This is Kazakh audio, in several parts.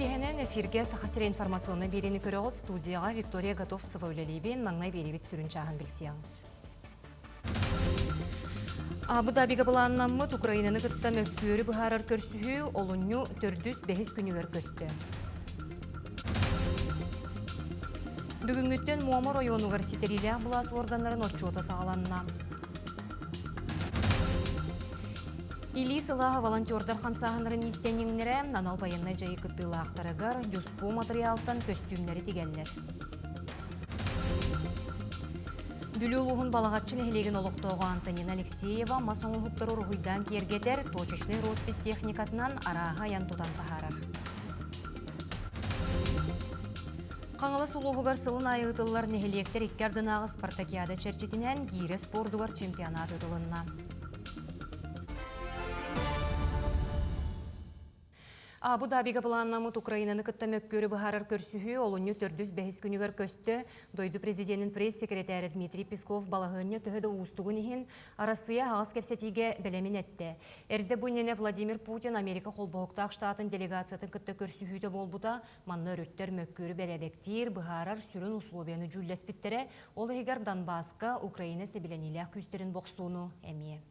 кехенен эфирге сахасыра информационный берені көріғыт студияға Виктория Готовцева өлелейбен маңнай беребет сүрінчағын білсең. Абу-Дабиға бұланнамыд Украинаны күтті мөккөрі бұхарар көрсіхі олыню 405 күнігер көсті. Бүгінгіттен Муамар ойонуғар сетерилі бұлас органларын отчуота сағаланна. Или сылағы волонтердар қамсағынырын истеніңнері нанал баянна жайы күттілі ақтарығар юспу материалтан көстюмнері тегеллер. Бүлі балағатчын әлеген олықтауға Антонина Алексеева масоңы хуптары ұрғыйдан кергетер точечный роспись техникатынан араға янтудан пахарар. Қаңылы сұлуғығар сылын айығытылылар нәхелектер иккардынағы Спартакиада черчетінен гире спордуғар чемпионат ұтылынна. Абу-Дабиға бұланнамыт Украинаны күтті мөккөрі бұхарар көрсіхі олыны 405 күнігер көсті. Дойды президентін пресс-секретәрі Дмитрий Песков балағыны түхеді ұстығынығын арасыя ағыз кәпсетіге бәлемін әтті. Әрді бұннене Владимир Путин Америка қолбоғықтақ штатын делегациятын күтті көрсіхүйді болбыта манны өріттер мөккөрі бәрәдектер бұхарар сүрін условияны жүлләспіттері ол егер Донбасқа Украина себіленілі күстерін боқсуыны әмие.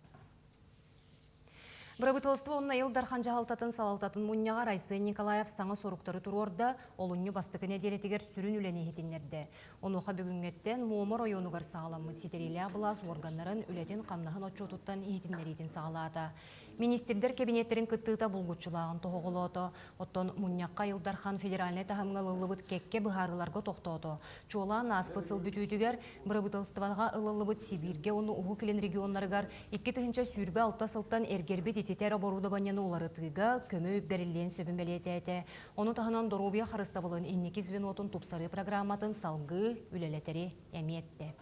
Брабытылысты онна елдар қанжағалтатын салалтатын мұнняға Райсы Николаев саңы соруқтары тұрорда олынны бастықыне деретігер сүрін үләне етінерді. Онуға бүгінгеттен Муамар ойонуғар сағаламын сетерелі абылас органларын үлетін қамнағын отчотуттан етінлеретін сағалата. Министрдер кабинеттерин кыттыта булгучулағын тоғылыты, оттон мұнняққа Илдархан федеральный тағымға ылылыбыт кекке бұхарыларға тоқтауды. Чола наспыт сыл бүтүйтігер, бұрабытылыстыванға ылылыбыт Сибирге оны ұғы келен регионларығар 2 тыгынча сүрбе алта сылттан ергербет ететер оборуды баняны олары тыға көмі берілден сөбін бәлеті әті. Оны тағынан Доробия Харыставылын иннеки звенотын тупсары программатын салғы үлелетері әметті.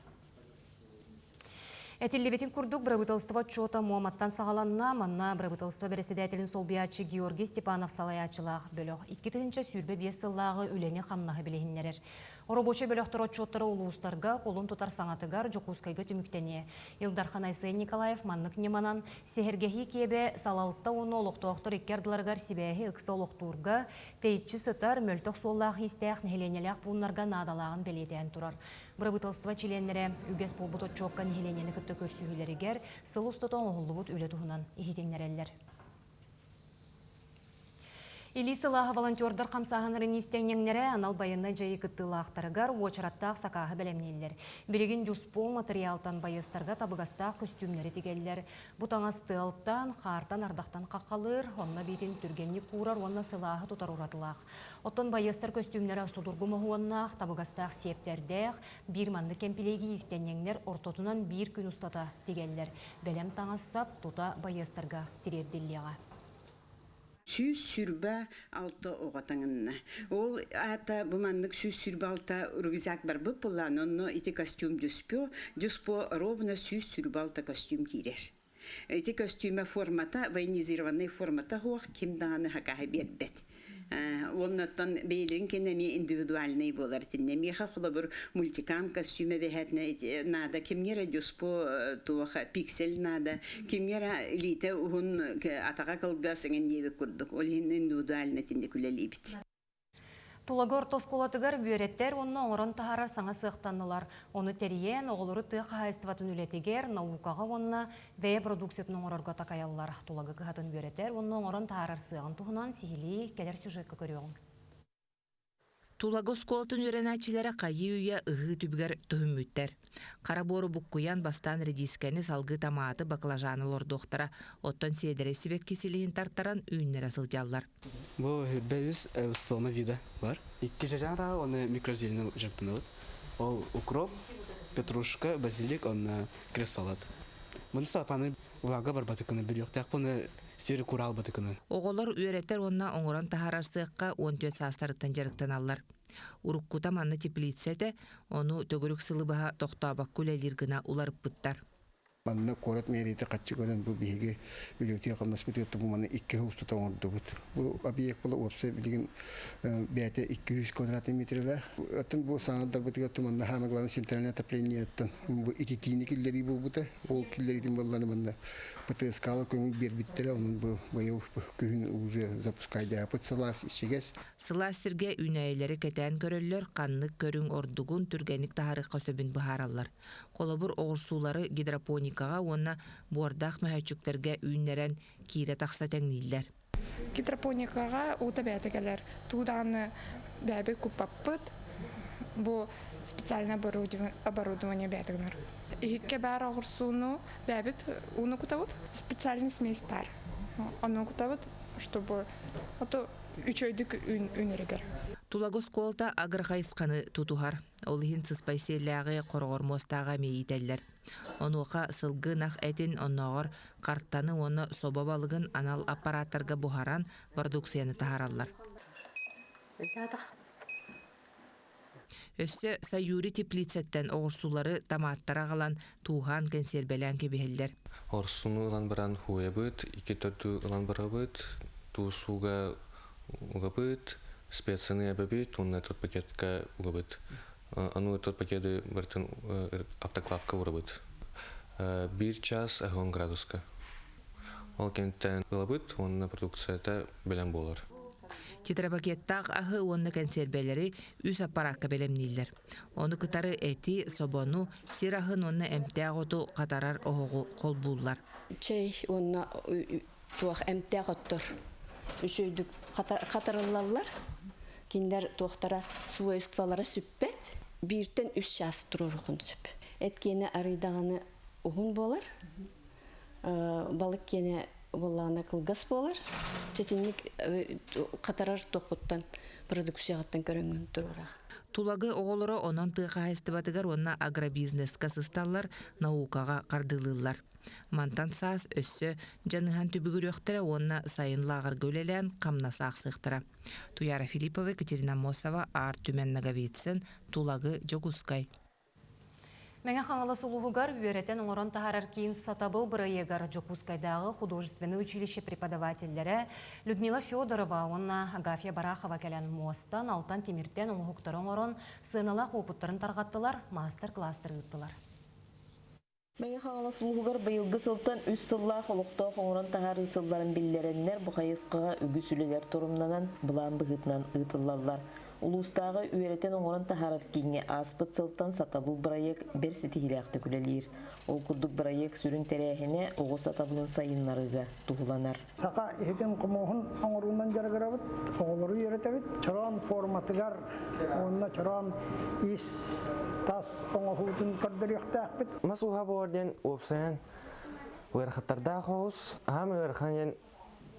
Әтелебетін күрдік Брабытылыстыва чота Муаматтан сағаланна, манна Брабытылыстыва бәріседәтелін солбиячы Георгий Степанов салаячылақ бөліқ. 2 тыгынча сүрбе 5 сыллағы үлені қамнағы білігіннерер. Оробочы бөліқтір отчоттары улуыстарға қолын тұтар саңатығар Жокускайға түміктене. Илдархан Айсай Николаев маннық неманан сехергехи кебе салалытта оны олықтуақтыр иккерділарғар сибәхи ұқсы олықтуырға тейітчі сытар мөлтіқ соллағы истәқ нәхеленеләқ бұнларға надалағын белетен тұрар. Брабытылыстыва чиленлері үгес болбут отчоққа нәхеленені күтті көрсігілерігер сыл ұстатон оғылыбыт үлі тұғынан ехетеңнерелер. Илисылағы волонтердар қамсағынырын истенеңнері анал байынна жайы күттілі ақтарығар уочыраттақ сақағы бәлемнелер. Береген юспо материалтан байыстарға табығастақ көстюмлері тегелер. Бұтаңас тылттан, қартан ардақтан қаққалыр, онна бетін түргенні қурар, онна сылағы тұтар ұратылақ. Оттон байыстар көстюмлері ұстудырғы мұғуаннақ, табығастақ септердәқ, бір манды кемпелеги истенеңнер ортотынан бір күн ұстата тегелер. Бәлем таңассап, тұта байыстарға тирерділіға. Сүз сүрбә алты оғатаңынна. Ол ата бұманлық сүз сүрбә алта рюкзак бар бұл бұлан, оны ити костюм дюспо ровно сүз сүрбә алта костюм кирер. Эти костюмы формата, военизированный формата хоқ, кемдағаны хақағы бербет. Оннаттан бейлерин кенеме индивидуальный болар. Теннеме хақылы бір мультикам костюмы бәхәтіне нада, кемнера дюспо туаха пиксель нада, кемнера лита ұғын атаға қылға сіңін ебі күрдік. Ол индивидуальный тенде күлелей бит. Тулагор тосколатыгар бүйреттер онны оңырын тахарар саңа сықтанылар. Оны териен оғылыры тұқ хайыстыватын үлетігер наукаға онна вәе продукциятын оңырырға тақаялылар. Тулагы қығатын бүйреттер онны оңырын тахарар сығын тұғынан сихили кәдер сюжеткі көріуің. Тулагос колтын өренәчілері қайы үйе ұғы түбігер түхіммүйттер. Қараборы бұққуян бастан редискәні салғы таматы баклажаны лордоқтара оттан седері себек кеселігін тарттаран үйінлер асылдялар. Бұл үрбәйіз ұсталма вида бар. Икки жажанра оны микрозеліні жақтын өт. Ол укроп, петрушка, базилик, оны крес салат. Бұны сапаны влага бар батықыны бір yoqтақ бұны сері курал батықыны. Оғылар үйреттер онына оңыран тахарарсыққа 14 састарыттан жарықтан алар. Уруккута манны теплицеде, оны төгірік сылы баға тоқтабақ күлелергіна уларып бұттар. Манна корот мерите качы көрөн бу биге үлөтү калмас бит бу маны 2 хуста тоңорду бут. Бу объект була опсе билген бәте 200 квадрат метрлер. Атын бу санадар бит гөтү манна хамагланы центральное отопление аттан. Бу ититини киллери бу бута. Ол киллери дим болланы манна. Бу скала көң бер биттер онун бу быйыл күн уже запускайда. Бу салас ишегес. Сыластырге үнәйләре кетән көрөллөр канны көрүң ордугун түргәник тахарыкка сөбүн бахараллар. Колобур оғырсулары гидропоникага онна буардах мәһәчүктерге үйнәрен кире тақса тәңнилләр. Гидропоникага ута бәтәгәләр. Туданы бәбе купаппыт. Бу специальное оборудование бәтәгәләр. Икке бар оғырсуну бәбит уну кутабыт. Специальный смесь бар. Ону кутабыт, чтобы үчөйдүк үнерегер. Тулагос колта агрхайсканы тутухар. Олыхин сыспайселләгы коргормостага мейтелләр. Онука сылгынах этин онногор карттаны оны собабалыгын анал аппараторга бухаран продукцияны тахараллар. Өссө Саюри теплицеттен оғырсулары таматтара қалан туған консервелән кебехеллер. Орсуну ылан баран хуя быт, 2-4 ылан бара быт, туусуга уга быт, специяны бит, он этот пакетка уга быт. Ану этот пакеты бартын автоклавка ура быт. 1 час 10 градуска. Ол кенттен ыла быт, он на продукцията белен болар. Тетрапакеттақ ахы онны консервелері үс аппаракка белемнейлер. Оны кытары эти, собону, сирахын онны әмтәғ оту қатарар оғығы қол бұллар. Чей онны туақ әмтәғ оттыр. Үшөйдік қатарылалар. Киндер туақтара суайствалары сүппет. Біртен 3 час тұрыр ұғын сүп. Әткені арыдағаны ұғын болар. Балық кені болланы кылгас болар. Четинник қатарар тоқуттан продукцияғаттан көріңін тұрырақ. Тулагы оғылыры онан тыға хайстыбатыгар онна агробизнесқа сысталар, наукаға қардылылар. Мантан саас өссі жаныған түбігір өқтірі онна сайын лағыр көлелен қамнаса ақсықтыра. Туяра Филиппова, Катерина Мосова, Ар Түмен Нагавитсен, Тулагы Жогускай. Мәңе қаңылы сұлуғығар үйеретін оңырын тахарар кейін сатабыл бұрайығар Жокускайдағы художественный училище преподавательдері Людмила Федорова, онна Агафья Барахова кәлін мостан, алтан теміртен оңғықтарын орын сыналақ опыттарын тарғаттылар, мастер-кластыр ұттылар. Мәңе қаңылы сұлуғығар байылғы сылтан үс сылла қолықта оңырын тахары сылларын білдереннер бұқайысқыға үгісілелер тұрымнанан бұлан бұғытынан ұтылалар. Улустағы үйеретін оңырын тахарар кейіне аспыт сылтан сатабыл проект бір сетихилақты күлелер. Ол күрдік проект сүрін тәрәхіне оғы сатабылын сайынларыға тұғыланар. Сақа ехетен құмуғын оңырынан жарғырабыт, оғылары үйеретебіт. Чыран форматығар, онына чыран ис тас оңығудың көрдір еқтәқпіт. Масуға борден опсайын уерхаттарда қоғыз, ағам уерханен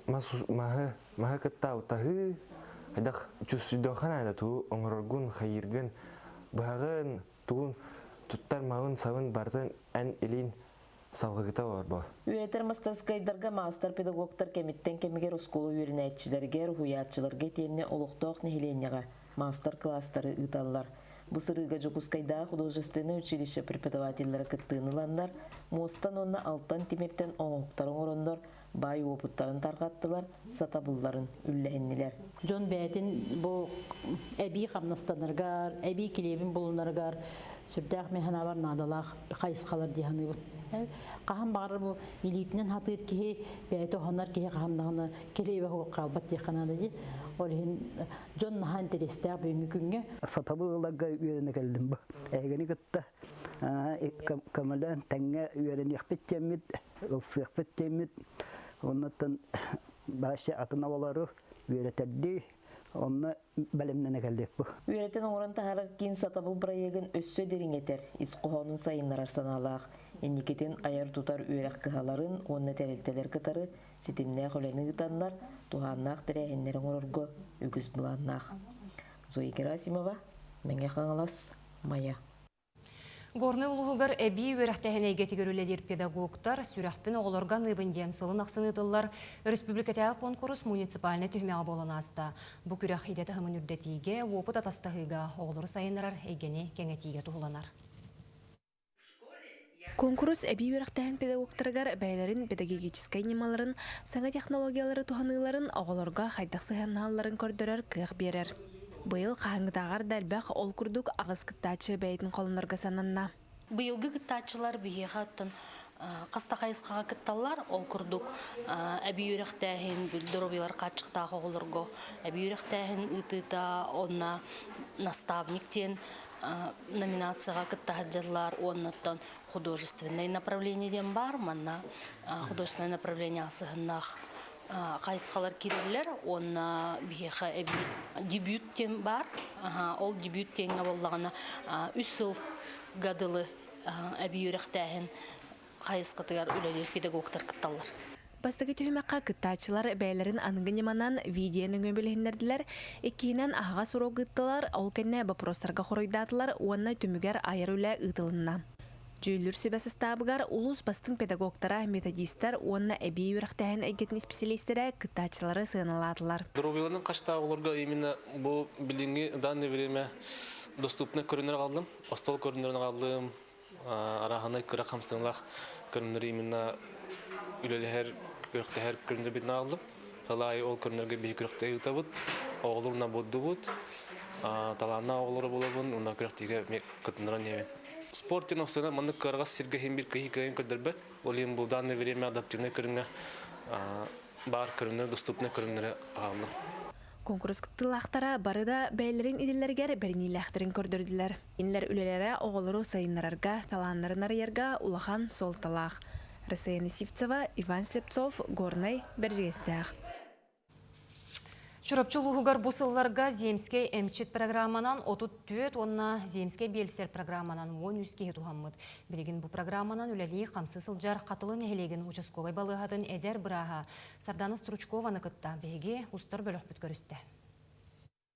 мағы кітта ұтағы, Айдақ жүсүйдіған айды тұғы оңырғын, қайырғын, бағын, тұғын, тұттар мағын савын бардың ән елін савғығыта бар ба. Үйетер мастарскайдарға мастер педагогтар кеметтен кемегер ұсколы үйерін әйтшілергер, хуятшыларға теніне олықтоқ нехеленеға мастер-кластары ұталылар. Бұл сырыға Жокускайда художественный училище преподавательлері кіттіңіландар, мостан онына алтан теміртен оңықтарын орындар, бай опыттарын тарғаттылар, сатабылларын үлләхіннелер. Жон бәйтін бұл әбей қамнастанырғар, әбей келебін болынарғар, сүрдәқ механабар надалақ қайысқалар дейханы бұл. Қағам бағыр бұл елейтінен хатыр кеге бәйті оғанар кеге қағамдағына келебі қалбат дейханады де. Олығын жон наға интерестәқ бүйінгі күнге. Сатабылыға үйеріне кәлдім бұл. Әгені күтті. Көмілін тәңе үйерін еқпет темет, ұлсықпет темет. Оннаттан бәші атын авалары үйеретерді. Онна бәлемнен әкәлдек бұл. Үйеретін оңырын тахарар кейін сатабыл проегін өссө дерін етер. Исқоғанын сайынлар арсаналақ. Енекетін аяр тұтар үйерек кығаларын, онна тәрелтелер кытары, сетімне қолені ғытанлар, туғаннақ тірәхенлерін орырғы үгіз бұланнақ. Зои Герасимова, Мәңе қаңылас, Мая. Горны улуғығыр әбей өрәқтәхінәйге тегерулелер педагогтар сүрәқпін оғылырған ұйбынден сылын ақсынытылар республикатағы конкурс муниципаліне түхмеға болын асты. Бұ күрәқ хидеті ғымын үрдетіге, опыт атастығыға оғылыр сайынырар әйгені кәңетіге тұғыланар. Конкурс әбей өрәқтәһін педагогтаргар бәйләрін педагогическай немаларын, саңа технологиялары туһаныларын оғыларға хайдақ сыханналарын көрдірер кыақ берер. Быйыл қағыңдағар дәрбәқ ол күрдік ағыз кыттачы бәйдің қолынырға сананна. Быйылғы кыттачылар бейеға аттын қастақайысқаға кытталар ол күрдік әбей өрәқтәһін бүлдіробилар қатшықтағы оғылырға. Әбей өрәқтәһін ұтыта онна наставниктен номинацияға кыттахаджалар, оннаттан художественное направление бар, манна художественное направление асығыннақ қайысқалар керелер, онна бейеға дебюттен бар, ол дебюттенге болағына 3 жыл гадылы әбей өрәқтәһін қайысқытығар үлелер педагогтар кытталар. Бастығы түйімаққа кыттачылар бәйлерін аныңғы неманан видеоның өмілігіндерділер, екейінен аға сұру гыттылар, ол кәнне бапростарға қоройдатылар, онна түмігер айыр үлі ұтылынна. Жөйлір сөбәс астабығар улус бастың педагогтара, методистер, онна әбей өріқтәйін әйгетін специалистері кыттачылары сығыналадылар. Дробиланың қашта оларға именно бұл білінгі данное время доступны көрінер қалдым, остол көрінерін қалдым, арағаны күрі қамсынлақ көрінер именно үлелер күріқтәр көрінер бетін алдым. Халай ол көрінерге бей күріқтәй ұта бұд, оғылырына бұдды бұд, талана оғылыры болабын, онда күріқтеге күтіндірін ебен. Спорттен оқсана маңды қарға сергейін бір күйі көйін көрдір бәт. Ол ең бұл данное время адаптивный көрінге бар көрінер, доступный көрінері ағылым. Конкурс кыттылақтара барыда бәйлерін иделергер бірнейләқтірін көрдірділер. Инлер үлелері оғылыру сайынларарға, таланларынар ерға улахан сол талақ. Рысаяна Сивцева, Иван Слепцов, Горный, Бержестях. Чурапчылуғығар бұсылларға земскей әмчет программанан отут түйет, онна земскей белсер программанан 10 үскеге туғаммыд. Білеген бұл программанан үләлі қамсы сылжар қатылын әхелеген участковай балығатын әдер бұраға. Сардана Стручкованы күтті беге ұстыр бөлік бүткөрісті.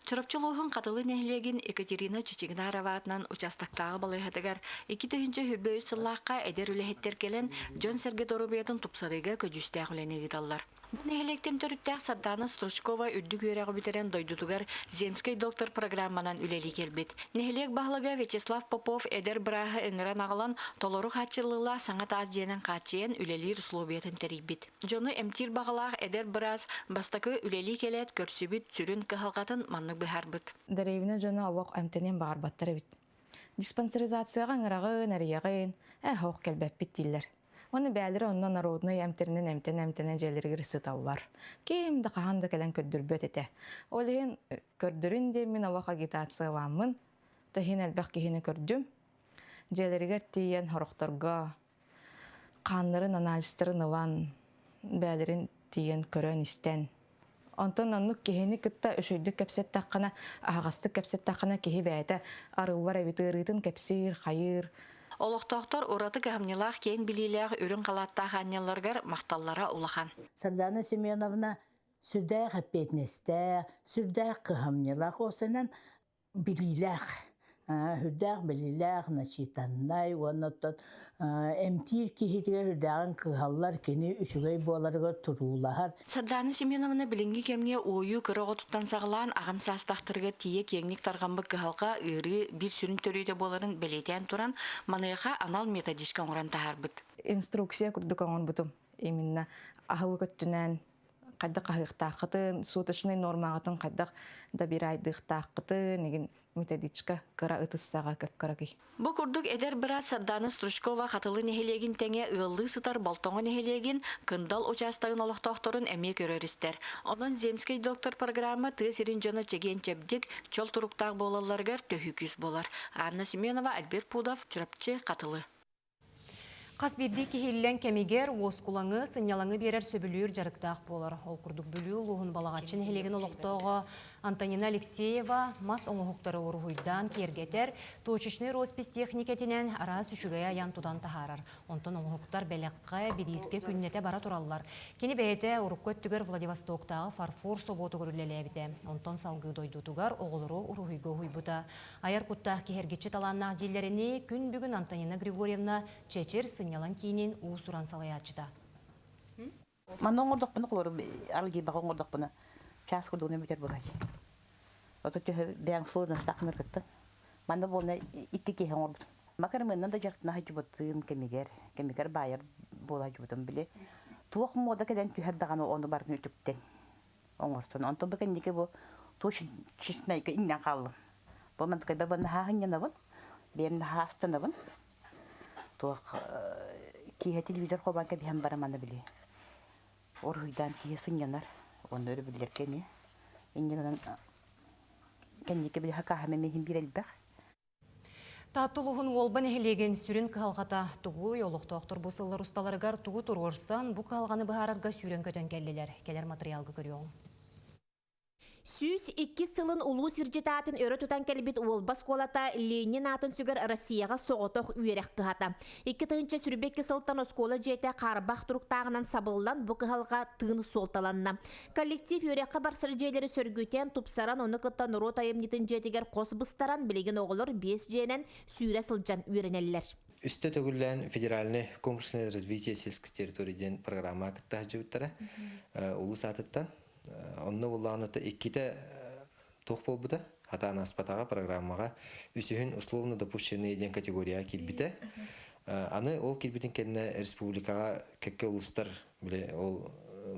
Чурапчылуғын қатылы нәхілеген Екатерина Чичигнароватынан участақтағы балығатығар 2-тігінші хүрбөй сыллаққа әдер үләхеттер келен Джон Серге Торубиятын тұпсарыға көджістәқ үләне дедалар. Бұл нәхілектен түріттәқ Сардана Стручкова үрді көрәғы бітерен дойдутығар земский доктор программанан үләлі келбет. Нәхілек бағлыға Вячеслав Попов әдер бірағы өңіран ағылан толору қатчылыла саңат аздиянын қатчыен үләлі рыслобиятын тәрейбет. Джону әмтир бағылақ әдер біраз бастақы үләлі келет көрсібіт сүрін кығылғатын манны бихарбыт. Дәрейвіне жоны ауақ әмтенен бағарбаттары бит. Диспансеризацияға ыңырағын, әрияғын, хоқ кәлбәп біттілер. Оны бәлірі оннан народный әмтерінен әмтен жәлерігір сыталлар. Кемді қағанды кәлін көрдірбөт еті. Олығын көрдірін де мен ауақ агитацияламын. Тахин әлбәқ кейіні көрдім. Жәлерігер тейен хорықтарға, қанларын аналистырын ұлан, бәлірін тейен көрін істен. Онтон оннук кехини кытта өшөйдүк кепсет таққана, ағастык кепсет таққана кехи бәйті арылвар әбітірітін кепсир, қайыр. Олықтақтар ораты кәмнелақ кейін білейләғ үрін қалаттағы аннеларғар мақталлара улахан. Сардана Семеновна сүрдәқ әппетнесті, сүрдәқ қығамнелақ осынан білейләғ. Хүрдәқ білейләғ, начитаннай, оныттан әмтир кейтігер хүрдәғын қығалар кені үшігей боларығы тұрулағар. Сардана Семеновна білінгі кемне ойу кырығы тұттан сағылан ағым састақтырғы тие кеңнік тарғанбы қығалға үрі бір сүрін төрейді боларын білетен тұран манайға анал методичка оңыран тағарбыд. Инструкция күрдік оңын бұтым. Именно ағылы көттінен қайдақ ағықтақытын, сутышный нормағытын қайдақ да бір айдықтақытын, еген методичка кыра ытыссаға көп кырагый. Бұ күрдік әдер біраз Сардана Стручкова қатылы нехелеген тәңе ұлы сытар балтоңы нехелеген кындал участағын олықтақтырын әме көрерістер. Onun земский доктор программы тысырын жона чеген чәбдік чол тұруқтақ болаларғар төхікіз болар. Анна Семенова, Альберт Пудов, Чурапчы, қатылы. Қасберді кехелілен кәмегер оскулаңы сынялаңы берер сөбілер жарықтақ болар. Ол күрдік бүлі ұлығын балағатшын хелеген олықтауға Антонина Алексеева мас оңығықтары орғойдан кергетер, точечный роспись техникетінен арас үшігая аян тудан тахарар. Онтан оңығықтар бәләққа бедейске күннете бара тураллар. Кені бәйті ұрықкөттігер Владивостоктағы фарфор соботы көрілелі әбіті. Онтан салғы дойдутугар оғылыру ұрғыйғы ғойбыта. Аяр құттақ кехергетші таланнақ дейлеріне күн бүгін Антонина Григорьевна чечер сынялан кейінен ұсыран салаячыда. Мана оңырдық бұны қылыр, алғы бағы оңырдық бұны. Час күрдігіне бітер бұлай. Оты бәң сұлыдың стақымыр күтті. Манда болына 2 кейі оңырдым. Макармыннан да жарктына хажыбытын кемигер байыр бола хажыбытын биле. Туох мода кеден түһәрдаган оны барын үтүктен. Оңорсон онто бекендике бу тош читнайка иннен каллым. Бу мен кайда бана хагыннабын. Бен хастанабын. Туох кие телевизор кобан ке бихем бараманы биле. Орыйдан кие сынянар. Оны өрү билер кене. Иннен кендике биле хакахаме мехин бирелбек. Таттулуғын олбан әхелеген сүрін калғата тугу олықтоқтыр бұсылар ұсталарығар тугу тұрғырсан бұ қалғаны бұхарарға сүрін көтен келлелер. Келер материалғы көріуің. Сүйс 2 сылын улуу сиржетатын өрі тұтан кәлбет олбас қолата Ленин атын сүгір Россияға соғытық үйерек қығата. 2 тығынча сүрбекке сылттан оскола жете қарбақ тұрықтағынан сабылдан бұ қығалға тығын солталанна. Коллектив үйерекқа бар сіржелері сөргөтен тұпсаран оны қыттан ұрот айымнетін жетігер қос бұстаран білеген оғылыр 5 женен сүйре сылжан үйренелілер. Үсті төгіллән федеральный конкурсное развитие сельской территории программа кітті жауыттара улу сатыттан. Онны улланыты икките тух болбута, хата анаспатага программага үсүхүн условно допущенный ден категория килбите. Аны ол килбитин кенне республикага кекке улустар биле ол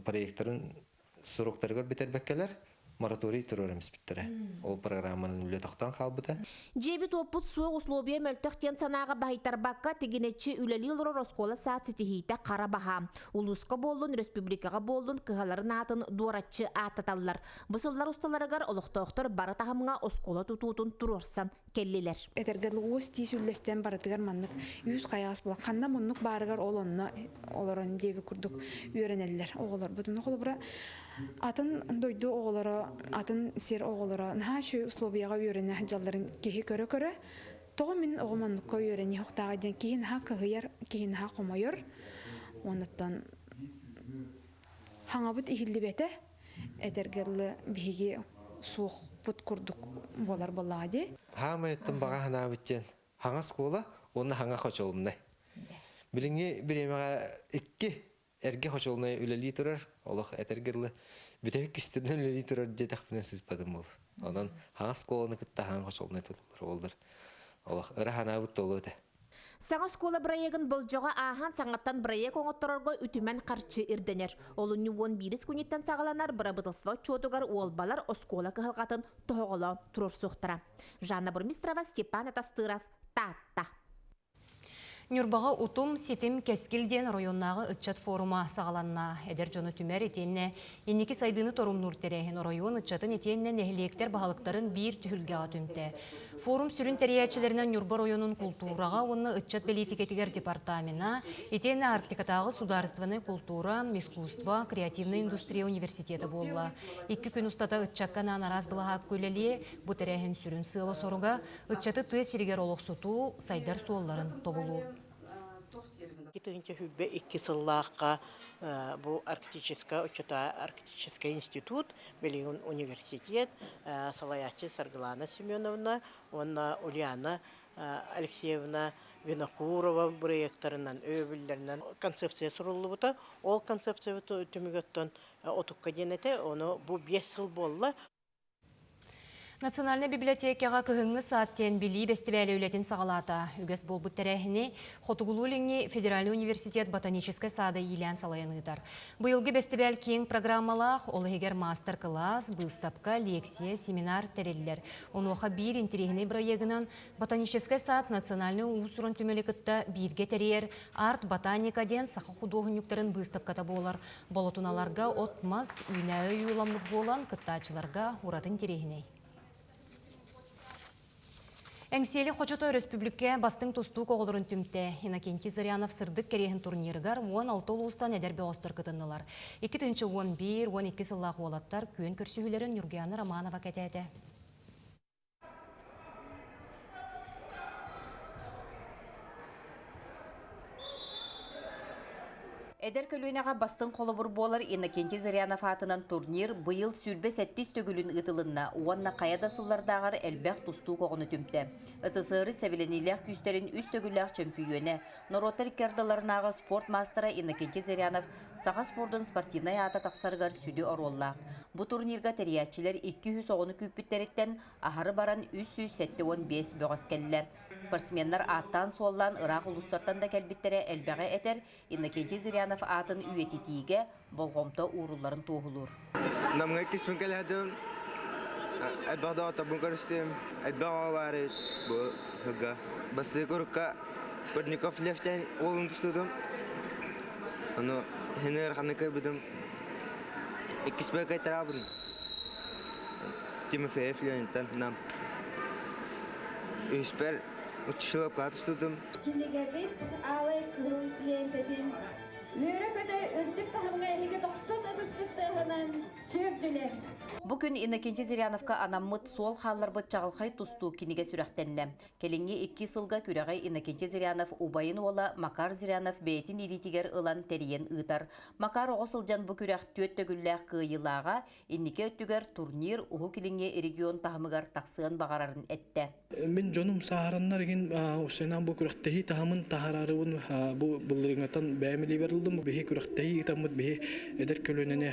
проекттарын сроктарга битербеккелер. Мораторий турарымыз бітті. Ол программаның үлі тоқтан қалбыда. Жебі топпыт суық условия мөлтіқтен санаға бағытар баққа тегенетші үлелі ұлыры Роскола саат сетихейті қара баға. Улысқа болдың, республикаға болдың, кығаларын атын дуаратчы ататалылар. Бұсылдар ұсталарығар олықтауқтар бары тағымға Оскола тұтуытын тұрорсан келлелер. Этергерлі оз тиз үллестен барытығар маннық үйіз қайағыз болақ. Қанна мұнық барығар ол онына оларын дебі күрдік үйренелілер. Оғылар бұтын оғылы бұра атын дойду оғылары, атын сер оғылары. Наға шөй условияға үйрене жалларын кехи көрі-көрі. Тоғы мен оғыманныққа үйрене хоқтаға ден кейін ха кығыяр, кейін ха қомайыр. Оныттан хаңабыт ихілді бәті этергерлі бігі суық бұт күрдік болар болады. Хама еттім баға хана біттен. Хаңа скола, оны хаңа қочолымдай. Біліңе біремеға ikki erge hoşolnay üleli turar, olaq etергерлі бүтек күстірден üleli turar дедек білен сіз бадым ол. Ondan hana skolаны кітті хаңа hoşolnay tutulur олдар. Olaq ыры хана бұт толу өте. Саңа скола проегін бұл жоға ахан саңаттан проег оңыттырарға үтімен қарчы ирденер. Олын нювон бирис күнеттен сағаланар бұрабыдылсыва чотугар олбалар оскола кығылғатын тоғыла тұрыр соқтыра. Жанна Бурмистрова, Степан Атастыров, Татта. Нюрбаға утум сетим кескілден районнағы үтчат форума сағаланна. Эдер жоны түмер етенне, енекі сайдыны торум нұртереген район үтчатын етенне нәхілектер бағалықтарын бір түхілге атымте. Форум сүрін тәриячілерінен Нюрба районын культураға оны үтчат белетикетігер департамена, етенне Арктикатағы сударстваны культура, искусство, креативный индустрия университеті болла. 2 күн ұстата үтчаккана нараз бұлаға көлелі бұтырәхін сүрін сылы соруға үтчаты ты сиригер олық суту сайдар суолларын тобулу. Китынча хүббе 2 сыллаққа бұл арктический институт, Белион университет, Салаячы Сарглана Семеновна, Ульяна Алексеевна Винокурова проекторынан, өбілдерінен концепция сұрылы бұта. Ол концепция түмігеттен отыққа денеті, оны бұл 5 сыл болла. Национальный библиотекаға кығыңы сааттен били бестивәлі өлетін сағалата. Үгес бол бұттәрәхіне Хотугулуліңі Федеральный университет ботанической сады илән салайыныдар. Бұйылғы бестивәл кең программалақ, ол егер мастер-класс, выставка, лекция, семинар тәрелілер. Онуға бір интерегіне проегінен ботанической сад национальный ұсырын түмелікітті бірге тәрер арт ботаника ден сақы худоғынюктарын выставката болар. Болотуналарға отмас үйнәі үйламлық болан кыттачыларға уратын терегіне. Әңсиелі Хочотой республике бастың тұсту коғылырын түмте. Иннокентий Зырянов сырдық керейін турнирігар 16 ұлыстан әдербе остыр кытыннылар. 2-11-12 сыллағы олаттар күйін көрсігілерін Нұргияны Романова кәтәді. Эдер көлүнеға бастың қолыбыр болар Иннокентий Зырянов атынан турнир бұйыл сүрбе сәттіс төгілін ұтылынна, уанна қаяда сыллардағар әлбәқ тұсту қоғыны түмті. СССР сәбіленелер күстерін үст төгілләқ чемпионы, Норотар кердаларынағы спорт мастера Иннокентий Зырянов саға спордың спортивнай ата тақсарғар сүді ороллақ. Бұ турнирға тәриячілер 200 оғыны күппіттеріктен ахары баран 375 бөғыз кәлі. Спортсменлар аттан соллан Ирақ ұлыстартан да кәлбіттері әлбәғі әтер Иннокентий Зырянов атын үйететиге болғомта уыруларын тоғылыр. Намға кесмін кәлі әдім, әлбәғда атабын көрістім, әлбәға барет, бұл ғыға. Басты көрікка Көрников Левтен олын тұстудым. Оны хенер қанықай бұдым. Еккеспе қайтарабын. Тимофеев Леонидтан нам. Үйіспер ұтшылып қатыстудым. Тинегебит ауай күрін клиентетін мөрі көді өндіп бағымға әйге 90 ыдыскыттығынан сөйділер. Бүгін Иннокентий Зыряновка анаммыт сол қаллар бұт жағылқай тұсту кенеге сүрәқтенді. Келіңе 2 сылға күрәғай Иннокентий Зырянов убайын ола Макар Зырянов бәйтін иритигер ылан тәріен ұйтар. Макар оғысылжан бұ күрәқ төтті күлләқ қыйылаға, иннеке өттігер турнир ұғы келіңе регион тағымығар тақсыған бағарарын әтті. Мен жонум сахараннар ген осенан бұ күрәқтәхи тағымын тағарарыбын бұ бұлырыңатан бәймелі берілдім. Бехи күрәқтәхи тағымыд бехи әдір көлөніне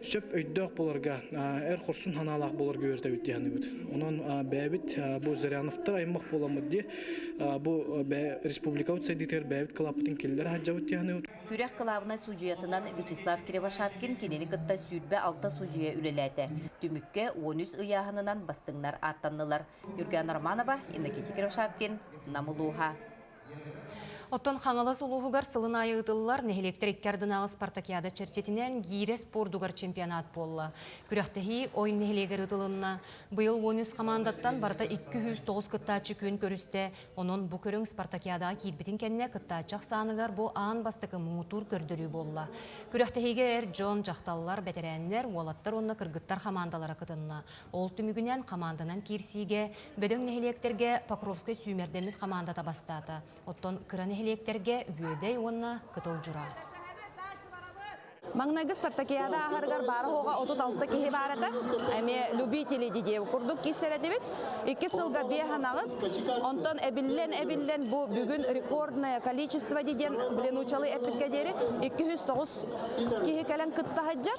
сөп өйдөк болырға, әр құрсын ханалақ болырға өрті өтті яны бұд. Онан бәйбіт бұ Зыряновтар аймақ боламыд де, бұ республика өтсәйдіктер бәйбіт қылапытын келдер хаджа өтті яны бұд. Күрәк қылабына сужиятынан Вячеслав Киребашаткин кенені қытта сүрбе 6 сужия үлеләді. Түмікке 13 ұяғынынан бастыңнар аттаннылар. Юрген Арманова, Иннокентий Киребашаткин, Намылуға. Оттон қаңылы сұлуғығар сылын айығдылылар нәхелектер иккердінағы Спартакиада чертетінен гейре спордуғар чемпионат болла. Күрәқтіхи ойын нәхелегер ұтылынна. Бұйыл 13 командаттан барда 209 қыттачы көн көрісті. Оның бұ көрің Спартакиадаға кейтбетін кәнне қыттачақ санығар бұ аң бастықы мұңытур көрдірі болла. Күрәқтіхиге Джон жақталылар бәтерәнлер, олаттар онына кыргыттар командалары қытынна. Ол түмігінен команданан керсиге, бөдөң нәхелектерге Покровскай сүймердеміт командата бастаты. Оттон кыраны Электерге бүйедей онна кытыл жүра. Маңнагы Спартакиада ахаргар бары хоға 36 кеһи барата. Әме любители дидеу курдук кисселетебит. 2 сылга беханагыз. Онтон эбиллен бу бүгүн рекордное количество диден билен учалы эпикке дери 209 кеһи калан кытта хаджар.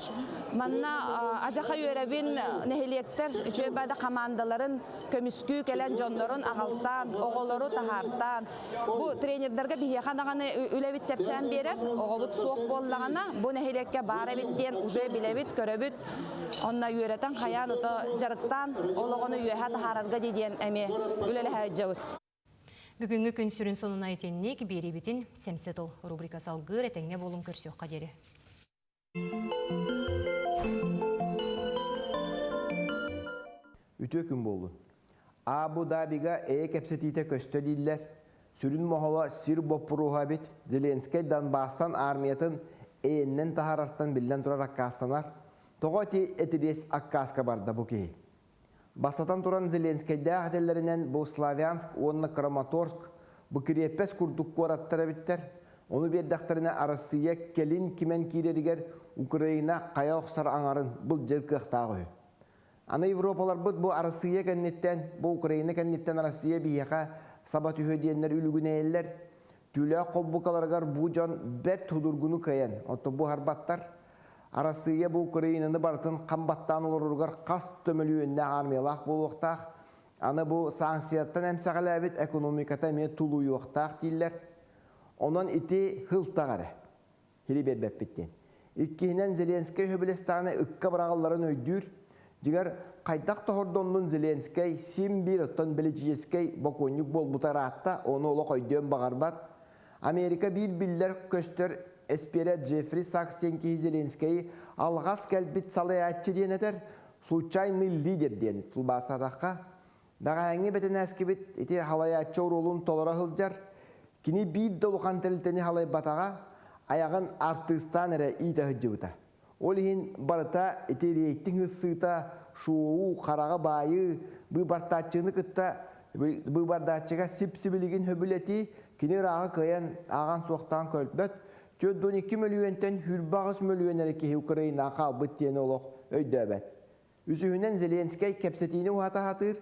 Манна ажаха йөрәбин нехилектер жөбәдә командаларын көмүскү келен жоннорун агалтан, оголору тахартан. Бу тренерлерге биханаганы үлебит тепчән берер. Оголут суык боллагана бу лекке бары биттен уже билебит көрөбүт онна үйрөтен хаян ото жарыктан ологону үйөһө тахарарга диден эми үлеле хаджабыт. Бүгүнгү күн сүрүн сонуна этенник берибитин семсетил рубрика салгыр этеңге болун көрсөкка дери. Үтө күн болду. Абу Дабига кепсетите көстө диллер. Сүрүн мохола сир боппуруха бит Зеленский Донбастан армиятын Эйнен тахараттан билен турар аккастанар, тоғоти этирес аккаска барда буки. Басатан туран Зеленскийде ақтелерінен бұл Славянск, онна Краматорск, бұкірепес күрдік қораттары біттер. Оны бердақтарына Россия келін кимен кейрерігер Украина қая оқсар аңарын бұл жел қықтағы. Аны Европалар бұл Россия кәннеттен, бұл Украина кәннеттен Россия бейеға сабат үйеденлер үлігіне әлілер. Түлі қолбукаларғар бұ жан бәт тұдырғыны кәйен. Отты бұ харбаттар Россия бұ Украинаны бартын қамбаттан олырғар қас төмілуінне армиялақ бұл оқтақ. Аны бұ санкцияттан әмсәғілі әбет экономиката ме тұлуы оқтақ дейлер. Онан ити хылтағары. Хили бербәп біттен. Иккейінен Зеленский хөбілестағына үкка бірағыларын өйдір. Жігер қайдақ тұғырдонның Зеленский сим бір оттан біліческей бақойнық бол бұтар атта, оны олы қойден бағарбат. Америка биллер көстер эспере Джеффри Сакстенки Зеленский алғас кәлбит салаятчы денетер, случайный лидер денет тұлбасадаққа. Дағайыңы бәтін әскебет, ете халаятчы оролын толыра хылжар, кini bir dolukan telteni halay bataga ayağın artığıstan ere iyita hıcıvıta. Olihin barıta eteriyektin hıssıta şuğu karağı bayı bu bartaçını kıtta bu bardaçıga sipsibiligin höbületi kini rağı kayan ağan soğuktan kölböt 12 milyonten hülbağız milyonları ki Ukrayna kalbıt diyen olaq öydöbet. Üsühünen Zelenskay kepsetini uhata hatır,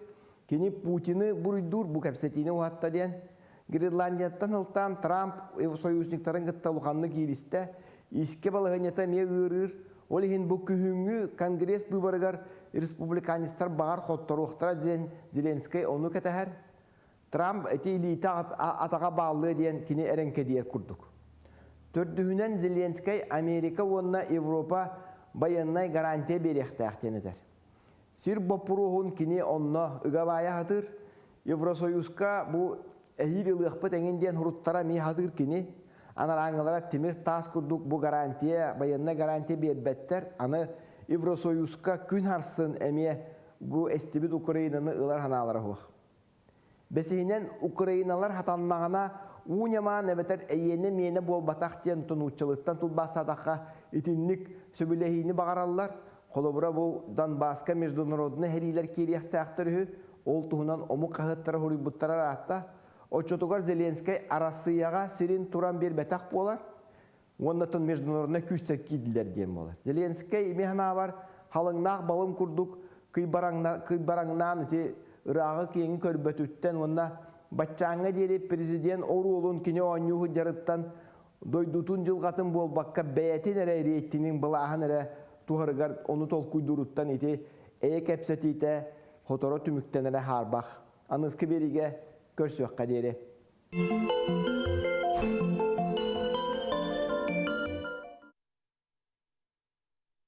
kini Putin'i buruydur bu kepsetini uhatta diyen, Grenlandiyattan hıltan Trump soyuznikların gıttalıqanlı giyiliste, iske balığıneta me ığırır, olihin bu kühüngü Kongres bübarıgar Respublikanistar bağır xottoru uxtara diyen Zelenskay onu keteher, Trump eti ilite atağa bağlı diyen kini erenke diyer kurduk. Tördühünen Zelenskay Amerika onunla Avrupa bayanay garantiye berextəxten eder. Sir bopuruhun kini onunla ıgavaya hadır, Evrosoyuzka bu ehil ılıqpı tenginden huruttara mi hadır kini, anarağılara timir tas kurduk bu garantiye, bayanay garantiye berbetter, anı Evrosoyuzka kün harsın emiye bu estibit Ukrayna'nı ılar hanalara huq. Besihinen Ukraynalar hatanmağına uñama nebeter eyyene miyene bol bataq diyen tunuççılıktan tulbasadaqa itinlik söbülehini bağarallar. Kolobura bu Donbaska международны heriler kiriyaqtaqtırı ol tuhunan omu qahıttara huributtara rahatta. O çotugar Zelenskay arasıyağa sirin turan bir betaq bolar. Ondan международны küstek kidiler diyen bolar. Zelenskay mehna var halınaq balım kurduk kıybarangnan iti Irağı kiyini körbötütten onunla Batçaŋa deri prezident oruolun kini oñuhu jarıttan doydutun jılgatın bol bakka beyetin ere reytinin bılağın ere tuharıgar onu tol kuyduruttan iti kepseti ite hotoro tümükten ere harbaq. Anıskı berige körsökka deri.